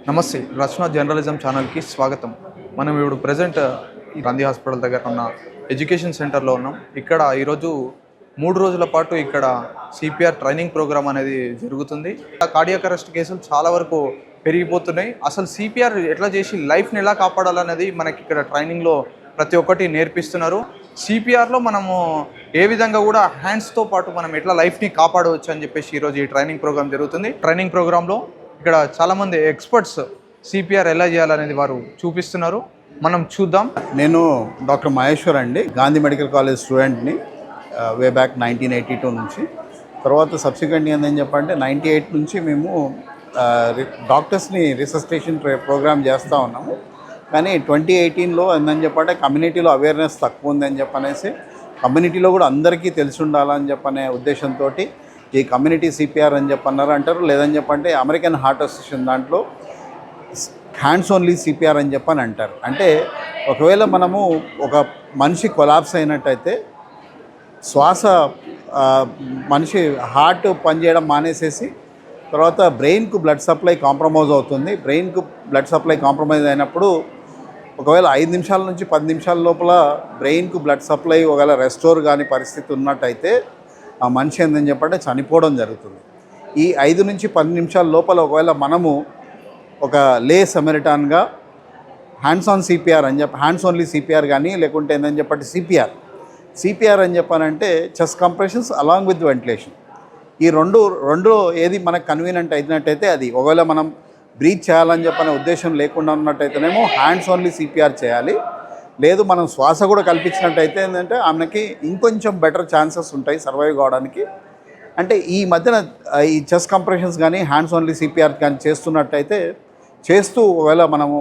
నమస్తే, రచన జర్నలిజం ఛానల్కి స్వాగతం. మనం ఇప్పుడు ప్రజెంట్ ఈ గాంధీ హాస్పిటల్ దగ్గర ఉన్న ఎడ్యుకేషన్ సెంటర్లో ఉన్నాం. ఇక్కడ ఈరోజు 3 రోజుల పాటు ఇక్కడ సిపిఆర్ ట్రైనింగ్ ప్రోగ్రామ్ అనేది జరుగుతుంది. కార్డియాక్ అరెస్ట్ కేసులు చాలా వరకు పెరిగిపోతున్నాయి. అసలు సిపిఆర్ ఎట్లా చేసి లైఫ్ని ఎలా కాపాడాలనేది మనకి ఇక్కడ ట్రైనింగ్లో ప్రతి ఒక్కటి నేర్పిస్తున్నారు. సిపిఆర్లో మనము ఏ విధంగా కూడా హ్యాండ్స్తో పాటు మనం ఎట్లా లైఫ్ని కాపాడవచ్చు అని చెప్పేసి ఈరోజు ఈ ట్రైనింగ్ ప్రోగ్రామ్ జరుగుతుంది. ట్రైనింగ్ ప్రోగ్రాంలో ఇక్కడ చాలామంది ఎక్స్పర్ట్స్ సిపిఆర్ ఎలా చేయాలనేది వారు చూపిస్తున్నారు. మనం చూద్దాం. నేను డాక్టర్ మహేశ్వర్ అండి, గాంధీ మెడికల్ కాలేజ్ స్టూడెంట్ని వే బ్యాక్ 1982 నుంచి. తర్వాత సబ్సిక్వెంట్గా ఏందని చెప్పంటే 98 నుంచి మేము డాక్టర్స్ని రిసస్టేషన్ ప్రోగ్రామ్ చేస్తూ ఉన్నాము. కానీ 2018లో ఏందని చెప్పంటే కమ్యూనిటీలో అవేర్నెస్ తక్కువ ఉందని చెప్పనేసి కమ్యూనిటీలో కూడా అందరికీ తెలిసి ఉండాలని చెప్పనే ఉద్దేశంతో ఈ కమ్యూనిటీ సిపిఆర్ అని చెప్పన్నారు అంటారు. లేదని చెప్పంటే అమెరికన్ హార్ట్ అసోసియేషన్ దాంట్లో హ్యాండ్స్ ఓన్లీ సిపిఆర్ అని చెప్పని అంటారు. అంటే ఒకవేళ మనము ఒక మనిషి కొలాప్స్ అయినట్టయితే శ్వాస మనిషి హార్ట్ పనిచేయడం మానేసేసి తర్వాత బ్రెయిన్కు బ్లడ్ సప్లై కాంప్రమైజ్ అవుతుంది. బ్రెయిన్కు బ్లడ్ సప్లై కాంప్రమైజ్ అయినప్పుడు ఒకవేళ 5 నిమిషాల నుంచి 10 నిమిషాల లోపల బ్రెయిన్కు బ్లడ్ సప్లై ఒకవేళ రెస్టోర్ కాని పరిస్థితి ఉన్నట్టయితే ఆ మనిషి ఏందని చెప్పంటే చనిపోవడం జరుగుతుంది. ఈ 5 నుంచి 10 నిమిషాల లోపల ఒకవేళ మనము ఒక లే సమరిటాన్గా హ్యాండ్స్ ఆన్ సిపిఆర్ అని హ్యాండ్స్ ఓన్లీ సిపిఆర్ కానీ లేకుంటే ఏందని చెప్పంటే సిపిఆర్ అని చెప్పానంటే chest compressions along with ventilation. ఈ రెండు ఏది మనకు కన్వీనియంట్ అయినట్టయితే అది. ఒకవేళ మనం బ్రీత్ చేయాలని చెప్పనే ఉద్దేశం లేకుండా ఉన్నట్టయితేనేమో హ్యాండ్స్ ఓన్లీ సిపిఆర్ చేయాలి. లేదు మనం శ్వాస కూడా కల్పించినట్టయితే ఏంటంటే ఆమెకి ఇంకొంచెం బెటర్ ఛాన్సెస్ ఉంటాయి సర్వైవ్ కావడానికి. అంటే ఈ మధ్యన ఈ చెస్ట్ కంప్రెషన్స్ కానీ హ్యాండ్స్ ఓన్లీ సిపిఆర్ కానీ చేస్తున్నట్టయితే చేస్తూ ఒకవేళ మనము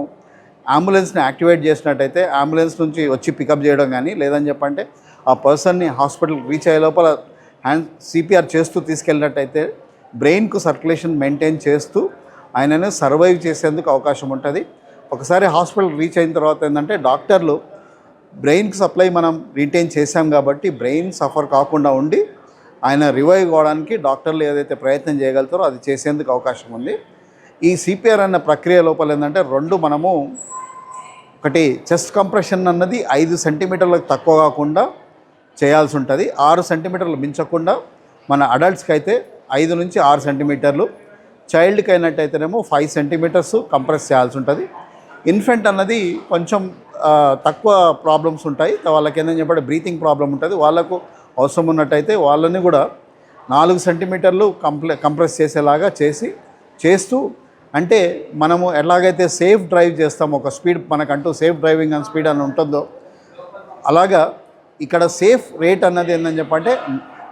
అంబులెన్స్ని యాక్టివేట్ చేసినట్టయితే అంబులెన్స్ నుంచి వచ్చి పికప్ చేయడం కానీ లేదని చెప్పంటే ఆ పర్సన్ని హాస్పిటల్కి రీచ్ అయ్యే లోపల హ్యాండ్ సిపిఆర్ చేస్తూ తీసుకెళ్ళినట్టయితే బ్రెయిన్కు సర్క్యులేషన్ మెయింటైన్ చేస్తూ ఆయనను సర్వైవ్ చేసేందుకు అవకాశం ఉంటుంది. ఒకసారి హాస్పిటల్ రీచ్ అయిన తర్వాత ఏంటంటే డాక్టర్లు బ్రెయిన్కి సప్లై మనం రిటైన్ చేశాం కాబట్టి బ్రెయిన్ సఫర్ కాకుండా ఉండి ఆయన రివైవ్ కావడానికి డాక్టర్లు ఏదైతే ప్రయత్నం చేయగలుగుతారో అది చేసేందుకు అవకాశం ఉంది. ఈ సిపిఆర్ అన్న ప్రక్రియ లోపల ఏంటంటే మనము ఒకటి చెస్ట్ కంప్రెషన్ అన్నది 5 సెంటీమీటర్లకు తక్కువ కాకుండా చేయాల్సి ఉంటుంది. 6 సెంటీమీటర్లు మించకుండా మన అడల్ట్స్కి అయితే 5 నుంచి 6 సెంటీమీటర్లు, చైల్డ్కి అయినట్టయితేనేమో 5 సెంటీమీటర్స్ కంప్రెస్ చేయాల్సి ఉంటుంది. ఇన్ఫెంట్ అన్నది కొంచెం తక్కువ ప్రాబ్లమ్స్ ఉంటాయి, వాళ్ళకి ఏంటని చెప్పంటే బ్రీతింగ్ ప్రాబ్లం ఉంటుంది. వాళ్ళకు అవసరం ఉన్నట్టయితే వాళ్ళని కూడా 4 సెంటీమీటర్లు కంప్రెస్ చేసేలాగా చేస్తూ అంటే మనము ఎలాగైతే సేఫ్ డ్రైవ్ చేస్తామో ఒక స్పీడ్ మనకంటూ సేఫ్ డ్రైవింగ్ అండ్ స్పీడ్ అని ఉంటుందో అలాగా ఇక్కడ సేఫ్ రేట్ అన్నది ఏంటని చెప్పంటే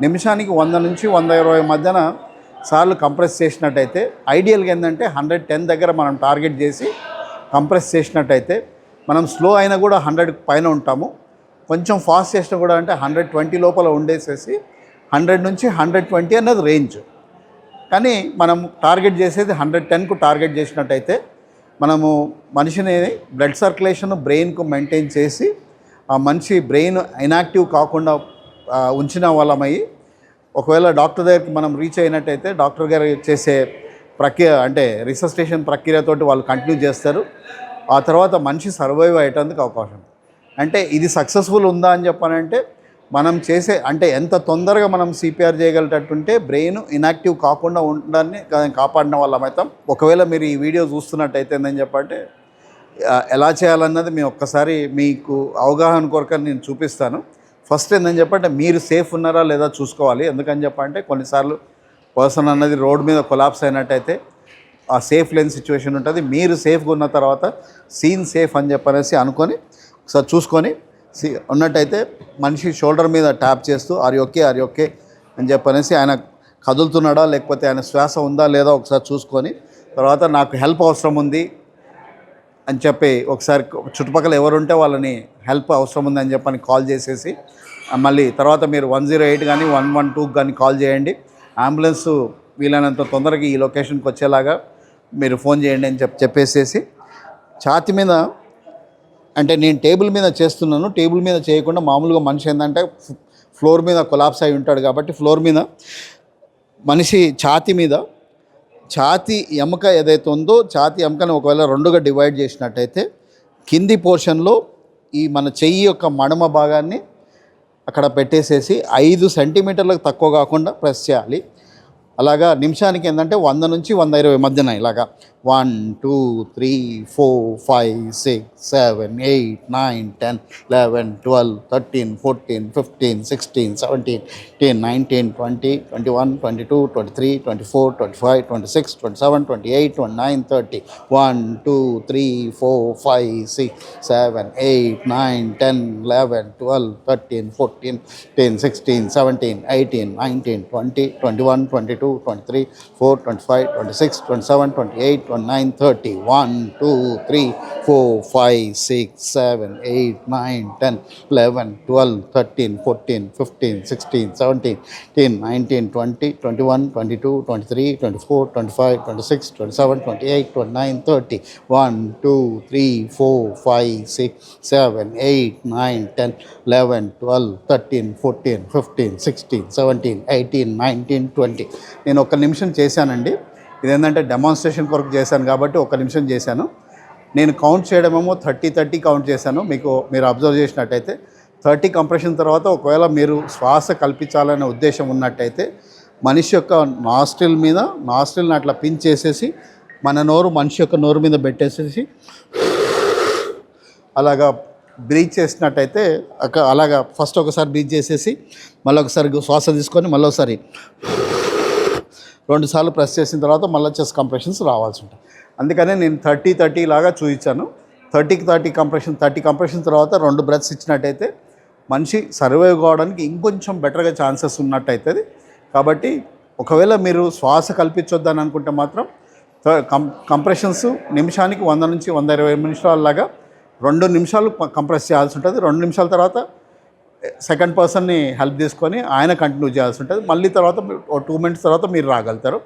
నిమిషానికి 100 నుంచి 120 మధ్యన సార్లు కంప్రెస్ చేసినట్టయితే ఐడియల్గా ఏంటంటే 110 దగ్గర మనం టార్గెట్ చేసి కంప్రెస్ చేసినట్టయితే మనం స్లో అయినా కూడా 100 పైన ఉంటాము. కొంచెం ఫాస్ట్ చేసినా కూడా అంటే 120 లోపల ఉండేసేసి 100 నుంచి 120 అన్నది రేంజ్. కానీ మనం టార్గెట్ చేసేది 110కు టార్గెట్ చేసినట్టయితే మనము మనిషిని బ్లడ్ సర్క్యులేషన్ బ్రెయిన్కు మెయింటైన్ చేసి ఆ మనిషి బ్రెయిన్ ఇనాక్టివ్ కాకుండా ఉంచిన వాళ్ళమయ్యి ఒకవేళ డాక్టర్ దగ్గరికి మనం రీచ్ అయినట్టయితే డాక్టర్ గారు చేసే ప్రక్రియ అంటే రిసస్టేషన్ ప్రక్రియతోటి వాళ్ళు కంటిన్యూ చేస్తారు. ఆ తర్వాత మనిషి సర్వైవ్ అయ్యేటందుకు అవకాశం. అంటే ఇది సక్సెస్ఫుల్ ఉందా అని చెప్పానంటే మనం చేసే అంటే ఎంత తొందరగా మనం సిపిఆర్ చేయగలిగేటట్టుంటే బ్రెయిన్ ఇనాక్టివ్ కాకుండా ఉండడాన్ని కాపాడిన వాళ్ళం అవుతాం. ఒకవేళ మీరు ఈ వీడియో చూస్తున్నట్టయితే ఏందని చెప్పంటే ఎలా చేయాలన్నది మేము ఒక్కసారి మీకు అవగాహన కొరకు నేను చూపిస్తాను. ఫస్ట్ ఏందని చెప్పంటే మీరు సేఫ్ ఉన్నారా లేదా చూసుకోవాలి. ఎందుకని చెప్పంటే కొన్నిసార్లు పర్సన్ అన్నది రోడ్ మీద కొలాప్స్ అయినట్టయితే ఆ సేఫ్ లేని సిచ్యువేషన్ ఉంటుంది. మీరు సేఫ్గా ఉన్న తర్వాత సీన్ సేఫ్ అని చెప్పనేసి అనుకొని ఒకసారి చూసుకొని ఉన్నట్టయితే మనిషి షోల్డర్ మీద ట్యాప్ చేస్తూ ఆర్ ఓకే అని చెప్పనేసి ఆయన కదులుతున్నాడా లేకపోతే ఆయన శ్వాస ఉందా లేదా ఒకసారి చూసుకొని తర్వాత నాకు హెల్ప్ అవసరం ఉంది అని చెప్పి ఒకసారి చుట్టుపక్కల ఎవరుంటే వాళ్ళని హెల్ప్ అవసరం ఉందని చెప్పని కాల్ చేసేసి మళ్ళీ తర్వాత మీరు 108 కానీ 112 కానీ కాల్ చేయండి. అంబులెన్స్ వీలైనంత తొందరగా ఈ లొకేషన్కి వచ్చేలాగా మీరు ఫోన్ చేయండి అని చెప్పేసేసి ఛాతీ మీద అంటే నేను టేబుల్ మీద చేస్తున్నాను, టేబుల్ మీద చేయకుండా మామూలుగా మనిషి ఏంటంటే ఫ్లోర్ మీద కొలాప్స్ అయి ఉంటాడు కాబట్టి ఫ్లోర్ మీద మనిషి ఛాతీ మీద ఛాతీ ఎముక ఏదైతే ఉందో ఛాతీ ఎముకని ఒకవేళ రెండుగా డివైడ్ చేసినట్టయితే కింది పోర్షన్లో ఈ మన చెయ్యి యొక్క మడమ భాగాన్ని అక్కడ పెట్టేసేసి 5 సెంటీమీటర్లకు తక్కువ కాకుండా ప్రెస్ చేయాలి. అలాగా నిమిషానికి ఏంటంటే 100 నుంచి 120 మధ్యన ఇలాగా 1 2 3 4 5 6 7 8 9 10 11 12 13 14 15 16 17 18 19 20 21 22 23 24 25 26 27 28 29 30 1 2 3 4 5 6 7 8 9 10 11 12 13 14 15 16 17 18 19 20 21 22 23 4 25 26 27 28 29 30 1 2 3 4 5 6 7 8 9 10 11 12 13 14 15 16 17 18 19 20 21 22 23 24 25 26 27 28 29 30 1 2 3 4 5 6 7 8 9 10 11 12 13 14 15 16 17 18 19 20 నేను ఒక్క నిమిషం చేశానండి. ఇదేంటంటే డెమాన్స్ట్రేషన్ కొరకు చేశాను కాబట్టి ఒక్క నిమిషం చేశాను. నేను కౌంట్ చేయడమేమో 30 కౌంట్ చేశాను. మీరు అబ్జర్వ్ చేసినట్టయితే 30 కంప్రెషన్ తర్వాత ఒకవేళ మీరు శ్వాస కల్పించాలనే ఉద్దేశం ఉన్నట్టయితే మనిషి యొక్క నాస్ట్రిల్ని అట్లా పిన్ చేసేసి మనిషి యొక్క నోరు మీద పెట్టేసేసి అలాగా బ్రీత్ చేసినట్టయితే అలాగా ఫస్ట్ ఒకసారి బ్రీత్ చేసేసి మళ్ళీ ఒకసారి శ్వాస తీసుకొని మళ్ళీ ఒకసారి 2 సార్లు ప్రెస్ చేసిన తర్వాత మళ్ళీ చెస్ట్ కంప్రెషన్స్ రావాల్సి ఉంటుంది. అందుకనే నేను 30 లాగా చూపించాను. 30 కంప్రెషన్ తర్వాత 2 బ్రెత్స్ ఇచ్చినట్టయితే మనిషి సర్వైవ్ కావడానికి ఇంకొంచెం బెటర్గా ఛాన్సెస్ ఉన్నట్టయితుంది. కాబట్టి ఒకవేళ మీరు శ్వాస కల్పించొద్దని అనుకుంటే మాత్రం కంప్రెషన్స్ నిమిషానికి 100 నుంచి 120 నిమిషాలలాగా 2 నిమిషాలు కంప్రెస్ చేయాల్సి ఉంటుంది. 2 నిమిషాల తర్వాత సెకండ్ పర్సన్ని హెల్ప్ తీసుకొని ఆయన కంటిన్యూ చేయాల్సి ఉంటుంది. మళ్ళీ తర్వాత 2 మినిట్స్ తర్వాత మీరు రాగలుగుతారు.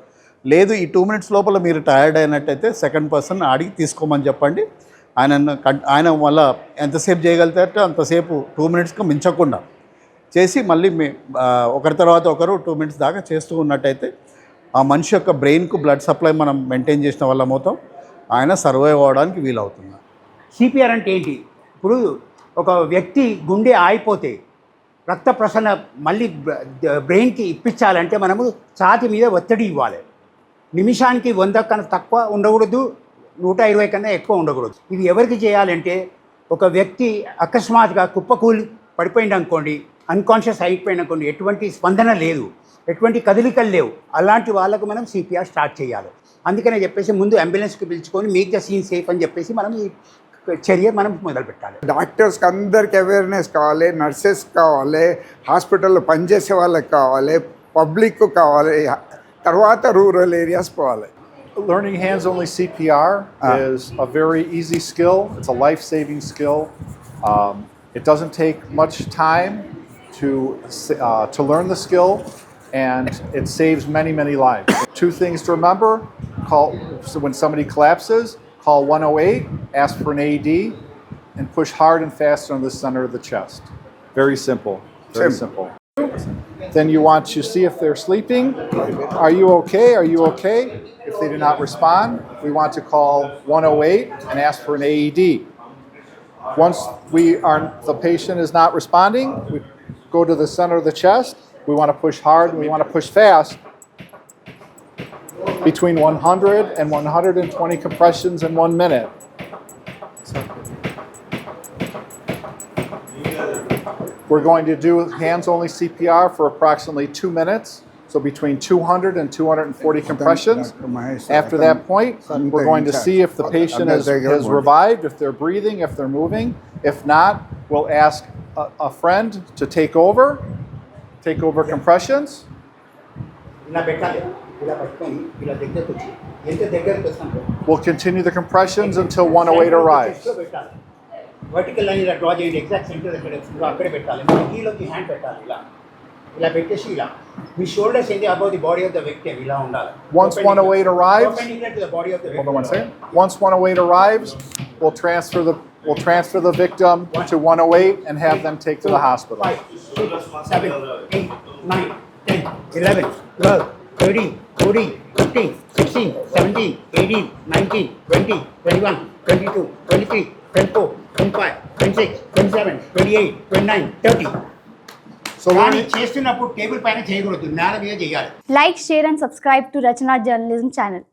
లేదు ఈ 2 మినిట్స్ లోపల మీరు టైర్డ్ అయినట్టయితే సెకండ్ పర్సన్ అడిగి తీసుకోమని చెప్పండి. ఆయన మళ్ళీ ఎంతసేపు చేయగలుగుతారంటే అంతసేపు 2 మినిట్స్కి మించకుండా చేసి మళ్ళీ ఒకరి తర్వాత ఒకరు 2 మినిట్స్ దాకా చేస్తూ ఉన్నట్టయితే ఆ మనిషి యొక్క బ్రెయిన్కు బ్లడ్ సప్లై మనం మెయింటైన్ చేసిన వల్ల మొత్తం ఆయన సర్వైవ్ అవ్వడానికి వీలవుతుంది. సిపిఆర్ అంటే ఏంటి? ఇప్పుడు ఒక వ్యక్తి గుండె ఆగిపోతే రక్త ప్రసరణ మళ్ళీ బ్రెయిన్కి ఇప్పించాలంటే మనము ఛాతీ మీద ఒత్తిడి ఇవ్వాలి. నిమిషానికి 100 కన్నా తక్కువ ఉండకూడదు, 120 కన్నా ఎక్కువ ఉండకూడదు. ఇవి ఎవరికి చేయాలంటే ఒక వ్యక్తి అకస్మాత్తుగా కుప్పకూలి పడిపోయింది అనుకోండి, అన్కాన్షియస్ అయిపోయింది అనుకోండి, ఎటువంటి స్పందన లేదు, ఎటువంటి కదలికలు లేవు, అలాంటి వాళ్ళకు మనం సిపిఆర్ స్టార్ట్ చేయాలి. అందుకనే చెప్పేసి ముందు అంబులెన్స్కి పిలుచుకొని మేక్ ద సీన్ సేఫ్ అని చెప్పేసి మనం ఈ చర్య మనం మొదలు పెట్టాలి. డాక్టర్స్కి అందరికి అవేర్నెస్ కావాలి, నర్సెస్ కావాలి, హాస్పిటల్లో పనిచేసే వాళ్ళకి కావాలి, పబ్లిక్ కావాలి, తర్వాత రూరల్ ఏరియాస్ పోవాలి. Learning hands-only CPR is a very easy skill. It's a life-saving skill. It doesn't take much time to learn the skill, and it saves many lives. 2 things to remember: so when somebody collapses, call 108, ask for an AED, and push hard and fast on the center of the chest. Very simple. Very simple. Then you want to see if they're sleeping. Are you okay? Are you okay? If they do not respond, we want to call 108 and ask for an AED. Once the patient is not responding, we go to the center of the chest. We want to push hard and we want to push fast. Between 100 and 120 compressions in 1 minute. We're going to do hands-only CPR for approximately 2 minutes. So between 200 and 240 compressions. After that point, we're going to see if the patient has revived, if they're breathing, if they're moving. If not, we'll ask a friend to take over compressions. We'll continue the compressions until 108 arrives. Vertical line ఇలా draw చేయండి. Exact centre ఎక్కడ వస్తుందో అక్కడే పెట్టాలి. కీలోకి hand పెట్టాలి. ఇలా పెట్టేసి ఇలా మీ షోల్డర్స్ ఏంటి above the body of the victim ఇలా ఉండాలి. Once 108 arrives, perpendicular to the body of the victim. hold on one second. Once 108 arrives, we'll transfer the victim to 108 and have them take to the hospital. 5, 6, 7, 8, 9, 10, 11, 12, 13, 14, 15, 16, 17, 18, 19, 20, 21, 22, 23, 24, 25, 26, 27, 28, 29, 30. So కానీ learning, చేస్తున్నప్పుడు table పైన చేయకూడదు, నేల మీద చేయాలి. Like, share and subscribe to Rachana Journalism channel.